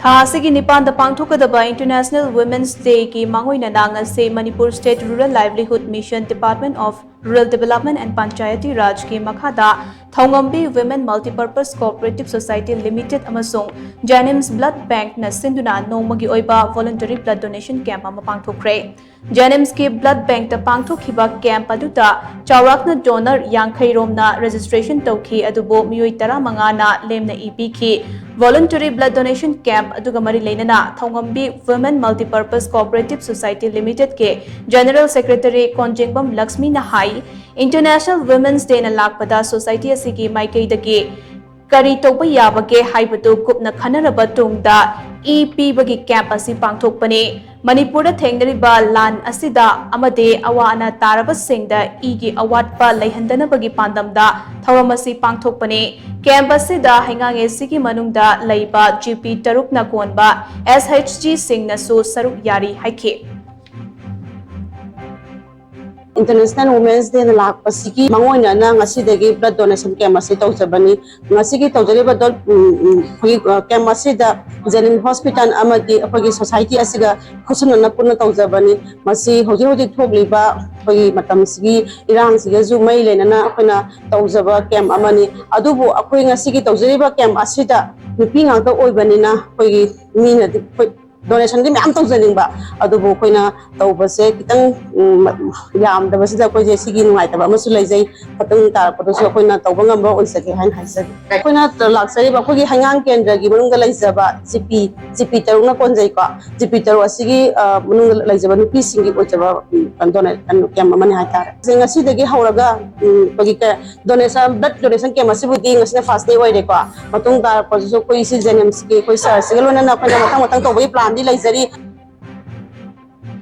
ꯊꯥ ꯑꯁꯤꯒꯤ ꯅꯤꯄꯥꯟꯗ ꯄꯥꯡꯊꯣꯛꯀꯗꯕ ꯏꯟꯇꯔꯅꯦꯁꯅꯦꯜ ꯋꯨꯃꯦꯟꯁ ꯗꯦꯒꯤ ꯃꯥꯡꯑꯣꯏꯅꯅ ꯉꯁꯤ ꯃꯅꯤꯄꯨꯔ ꯁ꯭ꯇꯦꯠ ꯔꯨꯔꯦꯜ ꯂꯥꯏꯚꯂꯤꯍꯨꯗ mission department of rural development and Panchayati ꯔꯥꯖꯀꯤ ꯃꯈꯥꯗ Thoungambi women multipurpose cooperative society limited ꯑꯃꯁꯨꯡ ꯖꯦꯅꯤꯝꯁ ꯕ꯭ꯂꯗ ꯕꯦꯡꯛꯅ ꯁꯤꯟꯗꯨꯅ ꯅꯣꯡꯃꯒꯤ ꯑꯣꯏꯕ ꯚꯣꯂꯨꯟꯇꯔꯤ ꯕ꯭ꯂꯗ ꯗꯣꯅꯦꯁꯟ ꯀꯦꯝꯞ ꯑꯃ ꯄꯥꯡꯊꯣꯛꯈ꯭ꯔꯦ꯫ ꯖꯦꯅꯤꯝꯁꯀꯤ ꯕ꯭ꯂꯗ ꯕꯦꯡꯛꯇ ꯄꯥꯡꯊꯣꯛꯈꯤꯕ ꯀꯦꯝꯞ ꯑꯗꯨꯗ ꯆꯥꯎꯔꯥꯛꯅ ꯗꯣꯅꯔ 50 ꯔꯣꯝꯅ ꯔꯦꯖꯤꯁꯇ꯭ꯔꯦꯁꯟ ꯇꯧꯈꯤ ꯑꯗꯨꯕꯨ ꯃꯤꯑꯣꯏ 15ꯅ ꯂꯦꯝꯅ ꯄꯤꯈꯤ꯫ ꯚꯣꯂꯨꯟꯇꯔꯤ ꯕ꯭ꯂꯗ ꯗꯣꯅꯦꯁꯟ ꯀꯦꯝꯞ ꯑꯗꯨꯒ ꯃꯔꯤ ꯂꯩꯅꯅ Thoungambi women multipurpose cooperative society limited के जनरल सेक्रेटरी कोंजेंगबम लक्ष्मी हाई इंटरनेशनल वुमेन्स डे लापदा सोसाइटी असिगी माइकईदगी करी तौब याबगे हाइबदु कुपना खनरबा तुंगदा ई पीबगी कैंप असि पांगथोकपने। मणिपुर थेंगनरिबा लान असिदा अमदे अवा अना तारबसिंगदा ईगी अवाटपा लैहंदनबगी पांदमदा थौरम असि पांगथोकपने। कैंप असिदा हैंगांगे सिगी मनुंगदा लैबा जीपी तरुकना कोनबा एसएचजी सिंगनसु सरुक यारी हाइखे। इंटरनेशनल वुमेन्स डे लापसिगी मंगोइना ना ngasi blood donation camp asi tawjabani ngasigi tawjariba dol camp asida Zenin hospital amadi aphagi society asiga khusuna puna tawjabani masi hoji hoji thogliba aphagi matamsigi irang siga ju mai lenana akhona tawjaba camp amani adubu akhoi ngasigi tawjariba camp asida nupi ngakta oibanina aphagi mina donation di ma'am तौजनिंगबा अदुबो कोइना तौबसे कितंग यामदबसिदा कोइजे सिगी नुंगाइतबा अमसु लैजै खतंग तारपदसु कोइना तौबा ngamba ओइसके हाइन हाइसगे कोइना लाक्सरिबा खोगी हांगांग केंद्रगी मनुंगा लैजबा जीपी तरुना कोनजै को जीपी तरु असिगी मनुंगा लैजबा नुपी सिंगी ओइजबा कंदोने कैम मने हाइतार सिंगा सिदगी हौरगा कोगी के डोनेशन ब्लड डोनेशन कैम असिबुदी ngasina फर्स्ट डे ओइरे को मतुंग तारपदसु कोइ सि जेनेम्स की कोइ सर सिगलोना ना कोइना मतंग मतंग तौबई प्लान दी लैजरी।